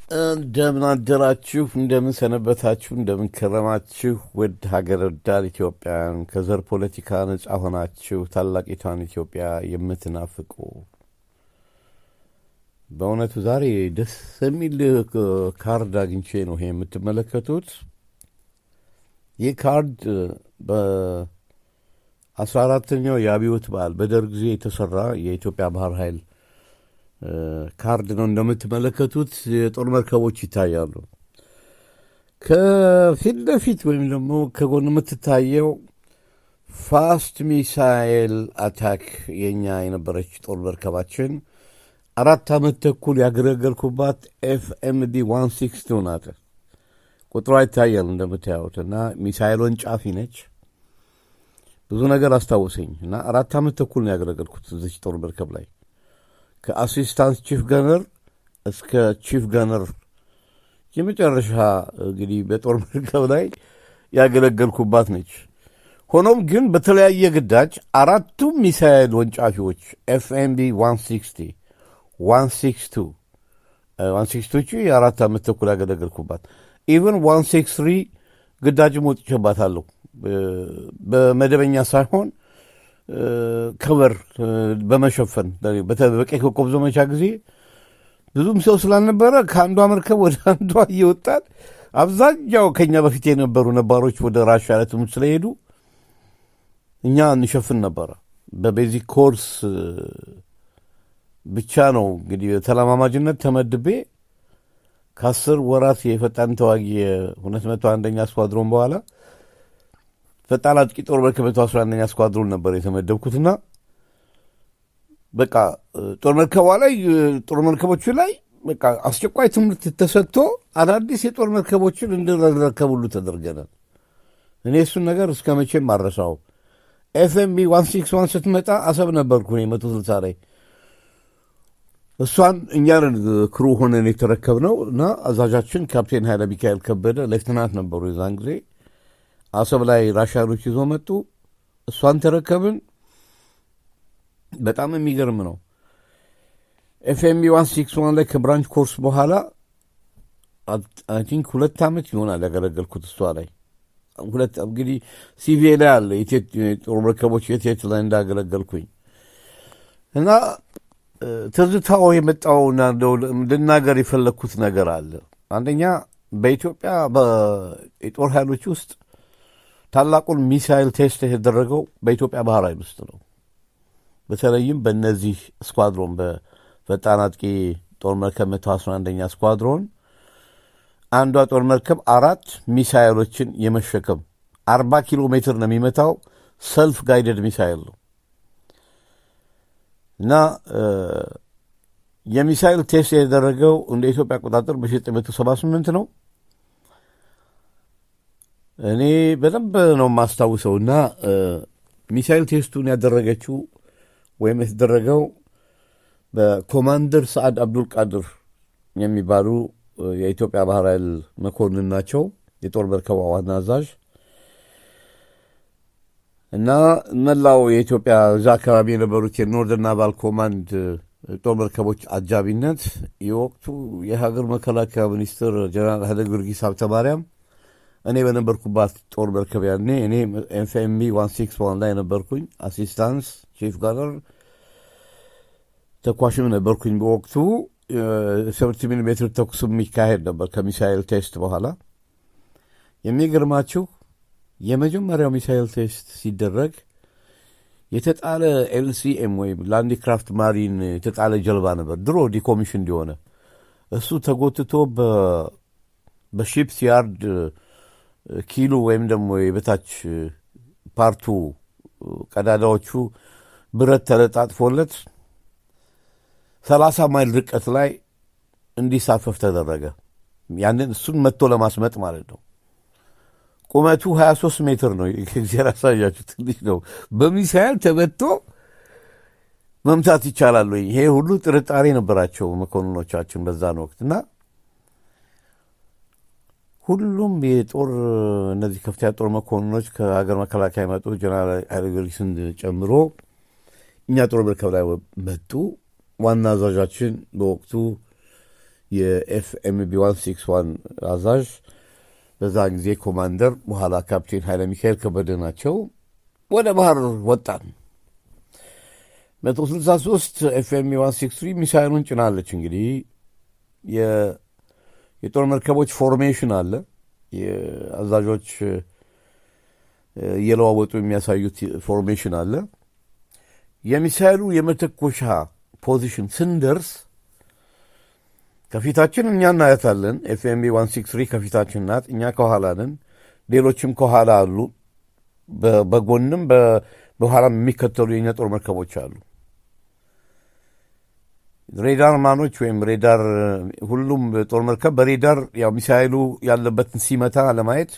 እንደምን አደራችሁ፣ እንደምን ሰነበታችሁ፣ እንደምን ከረማችሁ ውድ ሀገር ወዳድ ኢትዮጵያን ከዘር ፖለቲካ ነጻ ሆናችሁ ታላቂቷን ኢትዮጵያ የምትናፍቁ በእውነቱ ዛሬ ደስ የሚል ካርድ አግኝቼ ነው ይሄ የምትመለከቱት። ይህ ካርድ በ14ኛው የአብዮት በዓል በደርግ ጊዜ የተሰራ የኢትዮጵያ ባህር ኃይል ካርድ ነው። እንደምትመለከቱት የጦር መርከቦች ይታያሉ። ከፊት ለፊት ወይም ደግሞ ከጎን የምትታየው ፋስት ሚሳይል አታክ የኛ የነበረች ጦር መርከባችን 4 ዓመት ተኩል ያገለገልኩባት ኤፍኤምዲ 162 ናት። ቁጥሯ ይታያል እንደምታዩት እና ሚሳይል ወንጫፊ ነች። ብዙ ነገር አስታውሰኝ እና 4 ዓመት ተኩል ነው ያገለገልኩት እዚች ጦር መርከብ ላይ ከአሲስታንት ቺፍ ገነር እስከ ቺፍ ገነር የመጨረሻ እንግዲህ በጦር መርከብ ላይ ያገለገልኩባት ነች። ሆኖም ግን በተለያየ ግዳጅ 4ቱም ሚሳይል ወንጫፊዎች ኤፍኤምቢ 162 የ4 ዓመት ተኩል ያገለገልኩባት ኢቨን 163 ግዳጅ ወጥቼባታለሁ። በመደበኛ ሳይሆን ከበር በመሸፈን በቀይ ኮከብ ዘመቻ ጊዜ ብዙም ሰው ስላልነበረ ከአንዷ መርከብ ወደ አንዷ እየወጣን አብዛኛው ከኛ በፊት የነበሩ ነባሮች ወደ ራሻ ለትምህርት ስለሄዱ እኛ እንሸፍን ነበረ። በቤዚክ ኮርስ ብቻ ነው እንግዲህ ተለማማጅነት ተመድቤ ከ10 ወራት የፈጣን ተዋጊ 201ኛ ስኳድሮን በኋላ ፈጣን አጥቂ ጦር መርከብ 11ኛ ስኳድሮን ነበር የተመደብኩትና በቃ ጦር መርከቦቹ ላይ በቃ አስቸኳይ ትምህርት ተሰጥቶ አዳዲስ የጦር መርከቦችን እንድንረከብ ሁሉ ተደርገናል። እኔ እሱን ነገር እስከ መቼም አረሳው። ኤፍኤምቢ 161 ስትመጣ አሰብ ነበርኩ እኔ 160 ላይ እሷን እኛን ክሩ ሆነን የተረከብነው እና አዛዣችን ካፕቴን ኃይለ ሚካኤል ከበደ ሌፍትናንት ነበሩ የዛን ጊዜ። አሰብ ላይ ራሻኖች ይዞ መጡ። እሷን ተረከብን። በጣም የሚገርም ነው። ኤፍኤምቢ 161 ላይ ከብራንች ኮርስ በኋላ አይ ቲንክ 2 ዓመት ይሆናል ያገለገልኩት እሷ ላይ። እንግዲህ ሲቪ ላይ አለ ጦር መርከቦች የት ላይ እንዳገለገልኩኝ እና ትዝታው የመጣው ልናገር የፈለግኩት ነገር አለ። አንደኛ በኢትዮጵያ የጦር ኃይሎች ውስጥ ታላቁን ሚሳይል ቴስት የተደረገው በኢትዮጵያ ባህር ኃይል ውስጥ ነው። በተለይም በእነዚህ ስኳድሮን በፈጣን አጥቂ ጦር መርከብ 111ኛ ስኳድሮን አንዷ ጦር መርከብ 4 ሚሳይሎችን የመሸከም 40 ኪሎ ሜትር ነው የሚመታው። ሰልፍ ጋይደድ ሚሳይል ነው እና የሚሳይል ቴስት የተደረገው እንደ ኢትዮጵያ አቆጣጠር በ1978 ነው። እኔ በደንብ ነው የማስታውሰው እና ሚሳይል ቴስቱን ያደረገችው ወይም የተደረገው በኮማንደር ሰዓድ አብዱል ቃድር የሚባሉ የኢትዮጵያ ባህር ኃይል መኮንን ናቸው፣ የጦር መርከቧ ዋና አዛዥ እና መላው የኢትዮጵያ እዛ አካባቢ የነበሩት የኖርዘርን ናቫል ኮማንድ ጦር መርከቦች አጃቢነት የወቅቱ የሀገር መከላከያ ሚኒስትር ጀነራል ኃይለ ጊዮርጊስ ሀብተማርያም እኔ በነበርኩባት ጦር መርከብ ያኔ እኔ ኤፍኤምቢ 161 ላይ ነበርኩኝ። አሲስታንስ ቺፍ ጋነር ተኳሽም ነበርኩኝ። በወቅቱ 70 ሚሊ ሜትር ተኩስ የሚካሄድ ነበር ከሚሳይል ቴስት በኋላ። የሚገርማችሁ የመጀመሪያው ሚሳይል ቴስት ሲደረግ የተጣለ ኤልሲኤም ወይም ላንድ ክራፍት ማሪን የተጣለ ጀልባ ነበር፣ ድሮ ዲኮሚሽን እንዲሆነ እሱ ተጎትቶ በሺፕስ ያርድ ኪሉ ወይም ደግሞ የበታች ፓርቱ ቀዳዳዎቹ ብረት ተለጣጥፎለት 30 ማይል ርቀት ላይ እንዲሳፈፍ ተደረገ። ያንን እሱን መጥቶ ለማስመጥ ማለት ነው። ቁመቱ 23 ሜትር ነው። እግዚአብሔር ያሳያችሁ፣ ትንሽ ነው። በሚሳይል ተመቶ መምታት ይቻላል ወይ? ይሄ ሁሉ ጥርጣሬ ነበራቸው መኮንኖቻችን በዛን ወቅት እና ሁሉም የጦር እነዚህ ከፍተኛ ጦር መኮንኖች ከሀገር መከላከያ መጡ። ጀነራል ኃይለ ጊዮርጊስን ጨምሮ እኛ ጦር መርከብ ላይ መጡ። ዋና አዛዣችን በወቅቱ የኤፍኤምቢ 161 አዛዥ በዛ ጊዜ ኮማንደር በኋላ ካፕቴን ኃይለ ሚካኤል ከበደ ናቸው። ወደ ባህር ወጣን። 163 ኤፍኤምቢ 163 ሚሳይሉን ጭናለች። እንግዲህ የጦር መርከቦች ፎርሜሽን አለ። የአዛዦች እየለዋወጡ የሚያሳዩት ፎርሜሽን አለ። የሚሳይሉ የመተኮሻ ፖዚሽን ስንደርስ ከፊታችን እኛ እናያታለን። ኤፍኤምቢ 163 ከፊታችን ናት፣ እኛ ከኋላ ነን። ሌሎችም ከኋላ አሉ። በጎንም በኋላም የሚከተሉ የእኛ ጦር መርከቦች አሉ። ሬዳር ማኖች ወይም ሬዳር ሁሉም ጦር መርከብ በሬዳር ያው ሚሳይሉ ያለበትን ሲመታ ለማየት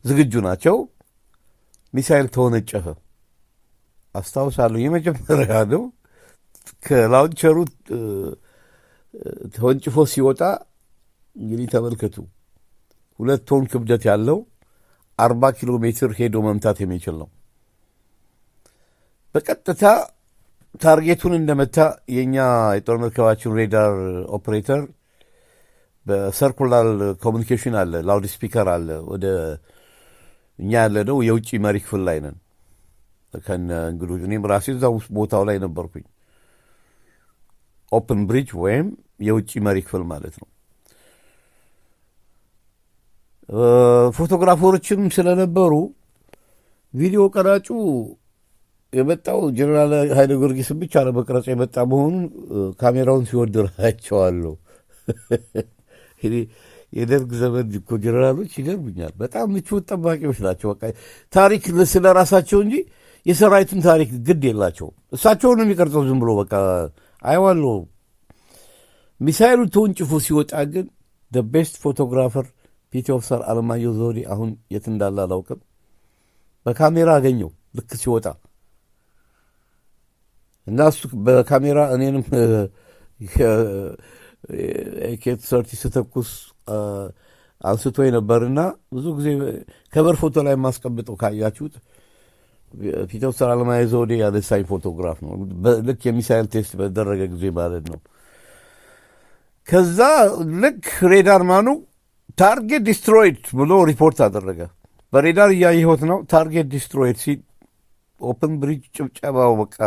ዝግጁ ናቸው። ሚሳይል ተወነጨፈ። አስታውሳለሁ። የመጀመሪያ ነው። ከላውንቸሩ ተወንጭፎ ሲወጣ እንግዲህ ተመልከቱ። 2 ቶን ክብደት ያለው 40 ኪሎ ሜትር ሄዶ መምታት የሚችል ነው። በቀጥታ ታርጌቱን እንደመታ የእኛ የጦር መርከባችን ሬዳር ኦፕሬተር በሰርኩላር ኮሚኒኬሽን አለ፣ ላውድ ስፒከር አለ። ወደ እኛ ያለ ነው የውጭ መሪ ክፍል ላይ ነን ከነ እንግዶች። እኔም ራሴ እዛ ውስጥ ቦታው ላይ ነበርኩኝ። ኦፕን ብሪጅ ወይም የውጭ መሪ ክፍል ማለት ነው። ፎቶግራፈሮችም ስለነበሩ ቪዲዮ ቀራጩ የመጣው ጀነራል ኃይለ ጊዮርጊስን ብቻ ለመቅረጽ የመጣ መሆኑን ካሜራውን ሲወድር አይቼዋለሁ። የደርግ ዘመን እኮ ጀነራሎች ይገርሙኛል። በጣም ምቹት ጠባቂዎች ናቸው። በቃ ታሪክ ስለ ራሳቸው እንጂ የሰራዊቱን ታሪክ ግድ የላቸውም። እሳቸውን የሚቀርጸው ዝም ብሎ በቃ አይዋለሁ። ሚሳይሉ ተወንጭፎ ሲወጣ ግን ቤስት ፎቶግራፈር ፒቲ ኦፊሰር አለማየሁ ዘውዴ አሁን የት እንዳለ አላውቅም። በካሜራ አገኘው ልክ ሲወጣ እና እሱ በካሜራ እኔንም ኬት ሰርቲ ስተኩስ አንስቶ ነበርና ብዙ ጊዜ ከበር ፎቶ ላይ የማስቀምጠው ካያችሁት ፒቲ ኦፊሰር አለማየሁ ዘውዴ ያነሳኝ ፎቶግራፍ ነው። ልክ የሚሳይል ቴስት በደረገ ጊዜ ማለት ነው። ከዛ ልክ ሬዳር ማኑ ታርጌት ዲስትሮይድ ብሎ ሪፖርት አደረገ። በሬዳር እያየሁት ነው። ታርጌት ዲስትሮይድ ሲል ኦፕን ብሪጅ ጭብጨባው በቃ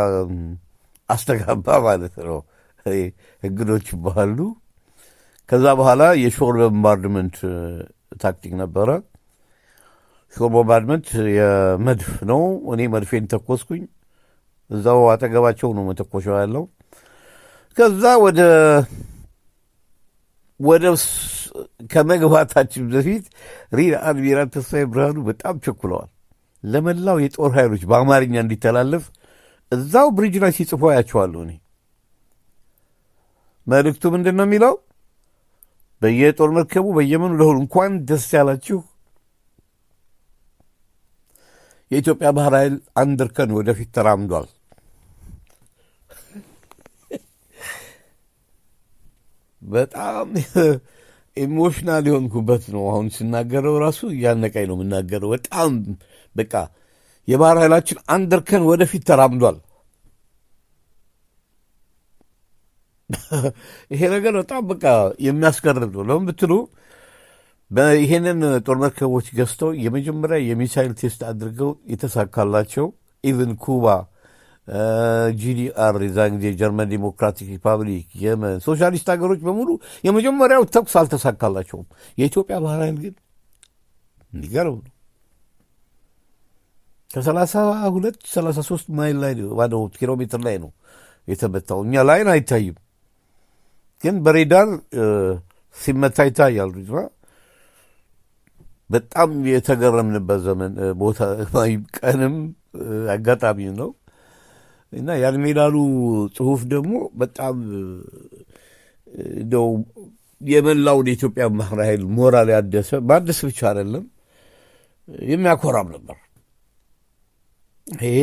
አስተጋባ ማለት ነው። እንግዶች ይባሉ። ከዛ በኋላ የሾር ቦምባርድመንት ታክቲክ ነበረ። ሾር ቦምባርድመንት የመድፍ ነው። እኔ መድፌን ተኮስኩኝ። እዛው አጠገባቸው ነው መተኮሻው ያለው። ከዛ ወደ ከመግባታችን በፊት ሪር አድሚራል ተስፋዬ ብርሃኑ በጣም ቸኩለዋል። ለመላው የጦር ኃይሎች በአማርኛ እንዲተላለፍ እዛው ብሪጅ ላይ ሲጽፎ ያቸዋለሁ። እኔ መልእክቱ ምንድን ነው የሚለው? በየጦር መርከቡ በየመኑ ለሁሉ እንኳን ደስ ያላችሁ፣ የኢትዮጵያ ባህር ኃይል አንድ እርከን ወደፊት ተራምዷል። በጣም ኢሞሽናል የሆንኩበት ነው። አሁን ስናገረው ራሱ እያነቃኝ ነው የምናገረው። በጣም በቃ የባህር ኃይላችን አንድ እርከን ወደፊት ተራምዷል። ይሄ ነገር በጣም በቃ የሚያስገርም ነው። ለምን ብትሉ ይሄንን ጦር መርከቦች ገዝተው የመጀመሪያ የሚሳይል ቴስት አድርገው የተሳካላቸው ኢቨን ኩባ፣ ጂዲአር የዛን ጊዜ ጀርመን ዲሞክራቲክ ሪፐብሊክ፣ የመን፣ ሶሻሊስት ሀገሮች በሙሉ የመጀመሪያው ተኩስ አልተሳካላቸውም። የኢትዮጵያ ባህር ኃይል ግን እንዲገርም ነው። ከ32 33 ማይል ላይ ባለው ኪሎ ሜትር ላይ ነው የተመታው። እኛ ላይን አይታይም፣ ግን በሬዳር ሲመታ ይታያል። በጣም የተገረምንበት ዘመን ቦታ ቀንም አጋጣሚ ነው። እና የአድሚራሉ ጽሁፍ ደግሞ በጣም እንደው የመላውን የኢትዮጵያ ባህር ኃይል ሞራል ያደሰ ማደስ ብቻ አይደለም የሚያኮራም ነበር። ይሄ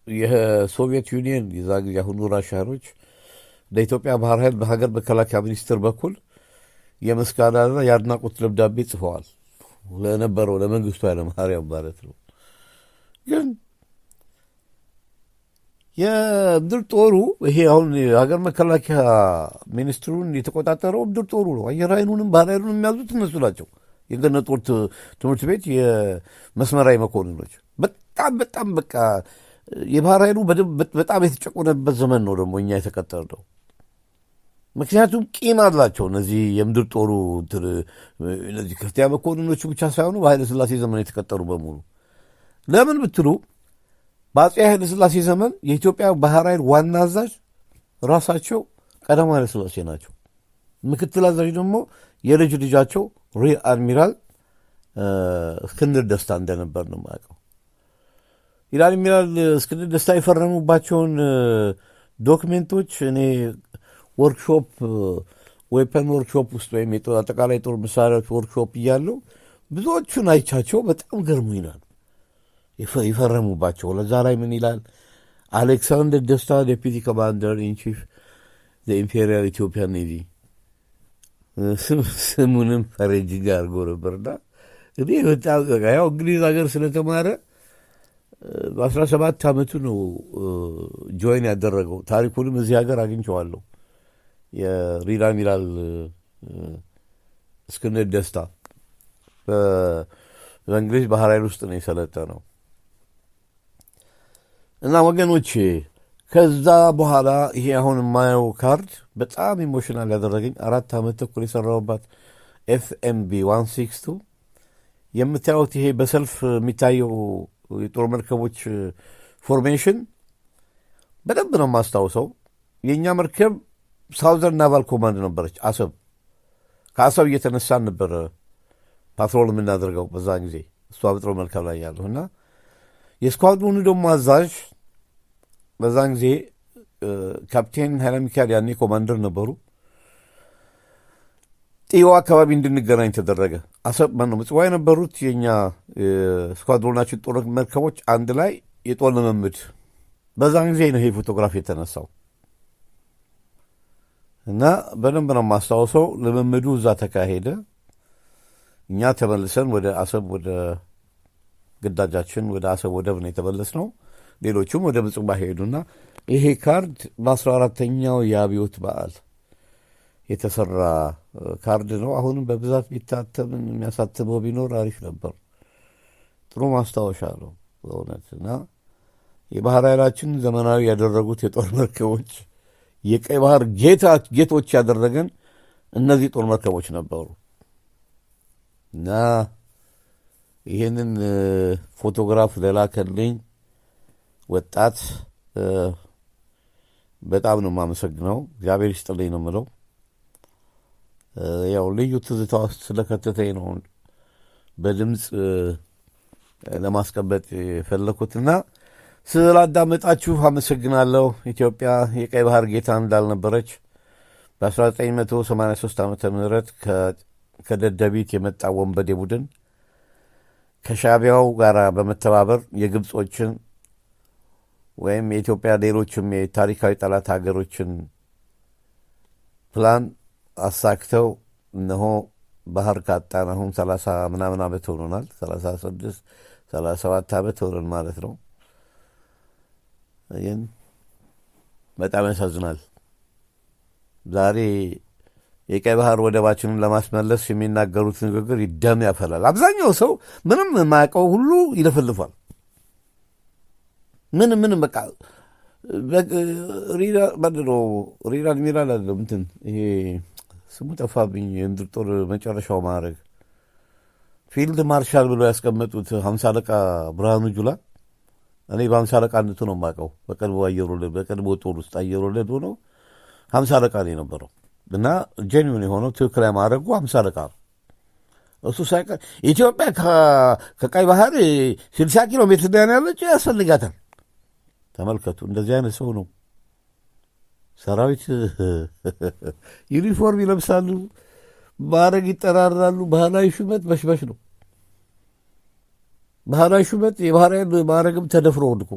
የሶቪየት ዩኒየን የዛ ጊዜ አሁኑ ራሻኖች ለኢትዮጵያ ባህር ኃይል በሀገር መከላከያ ሚኒስትር በኩል የምስጋናና የአድናቆት ደብዳቤ ጽፈዋል። ለነበረው ለመንግስቱ ኃይለማርያም ማለት ነው። ግን የምድር ጦሩ ይሄ አሁን የሀገር መከላከያ ሚኒስትሩን የተቆጣጠረው ምድር ጦሩ ነው። አየር ኃይሉንም ባህር ኃይሉን የሚያዙት እነሱ ናቸው። የገነት ጦር ትምህርት ቤት የመስመራዊ መኮንኖች በጣም በጣም በቃ የባህር ኃይሉ በጣም የተጨቆነበት ዘመን ነው ደግሞ እኛ የተቀጠርነው። ምክንያቱም ቂም አላቸው እነዚህ የምድር ጦሩ እነዚህ ከፍተኛ መኮንኖቹ ብቻ ሳይሆኑ በኃይለ ሥላሴ ዘመን የተቀጠሩ በሙሉ። ለምን ብትሉ በአፄ ኃይለ ሥላሴ ዘመን የኢትዮጵያ ባህር ኃይል ዋና አዛዥ ራሳቸው ቀዳማዊ ኃይለ ሥላሴ ናቸው። ምክትል አዛዥ ደግሞ የልጅ ልጃቸው ሪር አድሚራል እስክንድር ደስታ እንደነበር ነው የማውቀው። ሪር አድሚራል እስክንድር ደስታ የፈረሙባቸውን ዶክሜንቶች እኔ ወርክሾፕ ዌፐን ወርክሾፕ ውስጥ ወይም አጠቃላይ ጦር መሳሪያዎች ወርክሾፕ እያለው ብዙዎቹን አይቻቸው በጣም ገርሞኛል። የፈረሙባቸው ለዛ ላይ ምን ይላል? አሌክሳንደር ደስታ ዴፒቲ ኮማንደር ኢን ቺፍ ኢምፔሪያል ኢትዮጵያን ኔቪ። ስሙንም ፈረንጅ አድርጎ ነበርና እኔ በጣም ያው እንግሊዝ ሀገር ስለተማረ በ17 ዓመቱ ነው ጆይን ያደረገው። ታሪኩንም እዚህ ሀገር አግኝቼዋለሁ። የሪር አድሚራል እስክንድር ደስታ በእንግሊዝ ባህር ኃይል ውስጥ ነው የሰለጠነው። እና ወገኖች ከዛ በኋላ ይሄ አሁን የማየው ካርድ በጣም ኢሞሽናል ያደረገኝ 4 ዓመት ተኩል የሰራሁባት ኤፍኤምቢ 162 የምታዩት ይሄ በሰልፍ የሚታየው የጦር መርከቦች ፎርሜሽን በደንብ ነው የማስታውሰው። የእኛ መርከብ ሳውዘርን ናቫል ኮማንድ ነበረች አሰብ። ከአሰብ እየተነሳን ነበረ ፓትሮል የምናደርገው በዛ ጊዜ እሷ በጦር መርከብ ላይ ያለሁ እና የስኳድሮኑ ደግሞ አዛዥ በዛን ጊዜ ካፕቴን ኃይለ ሚካኤል ያኔ ኮማንደር ነበሩ። ጢዋ አካባቢ እንድንገናኝ ተደረገ። አሰብ ማነው ምጽዋ የነበሩት የኛ ስኳድሮናችን ጦር መርከቦች አንድ ላይ የጦር ልምምድ በዛን ጊዜ ነው ይሄ ፎቶግራፍ የተነሳው እና በደንብ ነው የማስታውሰው። ልምምዱ እዛ ተካሄደ። እኛ ተመልሰን ወደ አሰብ ወደ ግዳጃችን ወደ አሰብ ወደብ ነው የተመለስነው። ሌሎቹም ወደ ምጽዋ ሄዱና ይሄ ካርድ በ14ተኛው የአብዮት በዓል የተሰራ ካርድ ነው። አሁንም በብዛት ቢታተም የሚያሳትመው ቢኖር አሪፍ ነበር። ጥሩ ማስታወሻ ነው በእውነት እና የባህር ኃይላችን ዘመናዊ ያደረጉት የጦር መርከቦች የቀይ ባህር ጌቶች ያደረገን እነዚህ ጦር መርከቦች ነበሩ እና ይህንን ፎቶግራፍ ለላከልኝ ወጣት በጣም ነው የማመሰግነው። እግዚአብሔር ይስጥልኝ ነው የምለው። ያው ልዩ ትዝታ ውስጥ ስለከተተኝ ነው በድምፅ ለማስቀመጥ የፈለኩትና ስላዳመጣችሁ አመሰግናለሁ። ኢትዮጵያ የቀይ ባህር ጌታ እንዳልነበረች በ1983 ዓ ም ከደደቢት የመጣ ወንበዴ ቡድን ከሻዕቢያው ጋር በመተባበር የግብጾችን ወይም የኢትዮጵያ ሌሎችም የታሪካዊ ጠላት ሀገሮችን ፕላን አሳክተው እነሆ ባህር ካጣን አሁን 30 ምናምን ዓመት ሆኖናል። 36 37 ዓመት ሆነን ማለት ነው። ይህን በጣም ያሳዝናል። ዛሬ የቀይ ባህር ወደባችንን ለማስመለስ የሚናገሩት ንግግር ደም ያፈላል። አብዛኛው ሰው ምንም የማያውቀው ሁሉ ይለፈልፏል። ምንም በቃ ሪር አድሚራል አለ እንትን ይሄ ስሙ ጠፋብኝ። የምድር ጦር መጨረሻው ማዕረግ ፊልድ ማርሻል ብሎ ያስቀመጡት 50 አለቃ ብርሃኑ ጁላ እኔ በ50 አለቃነቱ ነው የማውቀው። በቀድሞ ጦር ውስጥ አየር ወለድ ሆኖ 50 አለቃ ነው የነበረው እና ጄኒውን የሆነው ትክክለኛ ማዕረጉ 50 አለቃ ነው። እሱ ሳይቀር ኢትዮጵያ ከቀይ ባህር 60 ኪሎ ሜትር ዳን ያለች ያስፈልጋታል። ተመልከቱ፣ እንደዚህ አይነት ሰው ነው። ሰራዊት ዩኒፎርም ይለብሳሉ፣ ማዕረግ ይጠራራሉ። ባህላዊ ሹመት በሽበሽ ነው። ባህላዊ ሹመት የባህር ኃይል ማዕረግም ተደፍሮ ወድቆ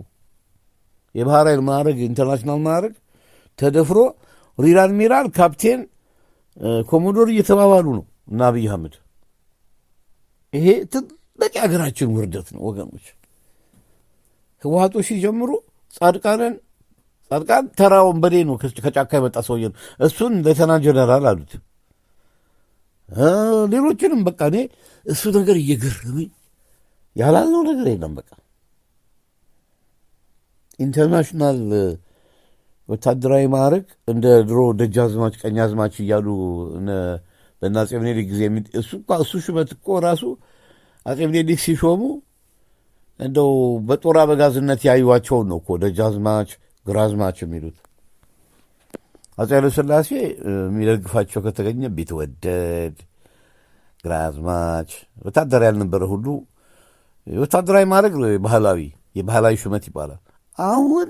የባህር ኃይል ማዕረግ ኢንተርናሽናል ማዕረግ ተደፍሮ ሪር አድሚራል፣ ካፕቴን፣ ኮሞዶር እየተባባሉ ነው እና አብይ አህመድ። ይሄ ትልቅ የሀገራችን ውርደት ነው ወገኖች። ህወሓቶች ሲጀምሩ ጻድቃንን ጻድቃን ተራ ወንበዴ ነው፣ ከጫካ የመጣ ሰውዬ ነው። እሱን ሌተና ጀነራል አሉት። ሌሎችንም በቃ እኔ እሱ ነገር እየገረመኝ ያላልነው ነገር የለም። በቃ ኢንተርናሽናል ወታደራዊ ማዕረግ እንደ ድሮ ደጃዝማች ቀኛዝማች እያሉ በእነ አፄ ምኒልክ ጊዜ እሱ ሹመት እኮ ራሱ አፄ ምኒልክ ሲሾሙ እንደው በጦር አበጋዝነት ያዩዋቸውን ነው እኮ ደጃዝማች ግራዝማች የሚሉት። አፄ ኃይለሥላሴ የሚደግፋቸው ከተገኘ ቢትወደድ ግራዝማች፣ ወታደራዊ ያልነበረ ሁሉ ወታደራዊ ማድረግ የባህላዊ ሹመት ይባላል። አሁን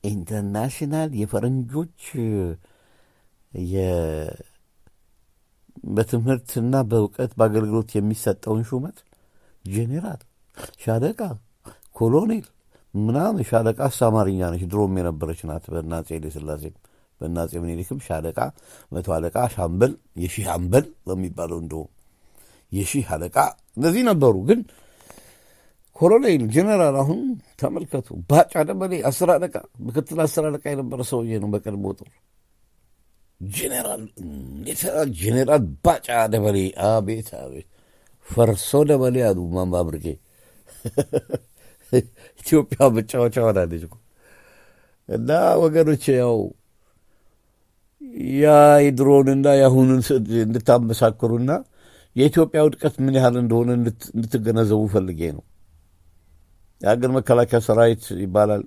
ኢንተርናሽናል የፈረንጆች በትምህርትና በእውቀት በአገልግሎት የሚሰጠውን ሹመት ጄኔራል፣ ሻለቃ፣ ኮሎኔል ምናምን። ሻለቃ አማርኛ ነች፣ ድሮም የነበረች ናት። በእነ አፄ ኃይለሥላሴም በእነ አፄ ምኒልክም ሻለቃ፣ መቶ አለቃ፣ ሻምበል፣ የሺህ አምበል በሚባለው እንደውም የሺህ አለቃ እነዚህ ነበሩ። ግን ኮሎኔል፣ ጄኔራል አሁን ተመልከቱ። ባጫ ደበሌ 10 አለቃ፣ ምክትል 10 አለቃ የነበረ ሰውዬ ነው በቀድሞ ጦር። ጄኔራል ባጫ ደበሌ፣ አቤት አቤት፣ ፈርሶ ደበሌ አሉ ማማ ብርቄ። ኢትዮጵያ መጫወቻ ሆናለች እኮ። እና ወገኖች ያው ያ የድሮውንና የአሁኑን እንድታመሳክሩና የኢትዮጵያ ውድቀት ምን ያህል እንደሆነ እንድትገነዘቡ ፈልጌ ነው። የሀገር መከላከያ ሰራዊት ይባላል።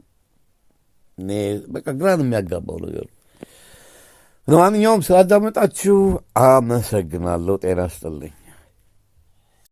እኔ በቃ ግራ ነው የሚያጋባው ነገሩ። ለማንኛውም ስላዳመጣችሁ አመሰግናለሁ። ጤና ይስጥልኝ።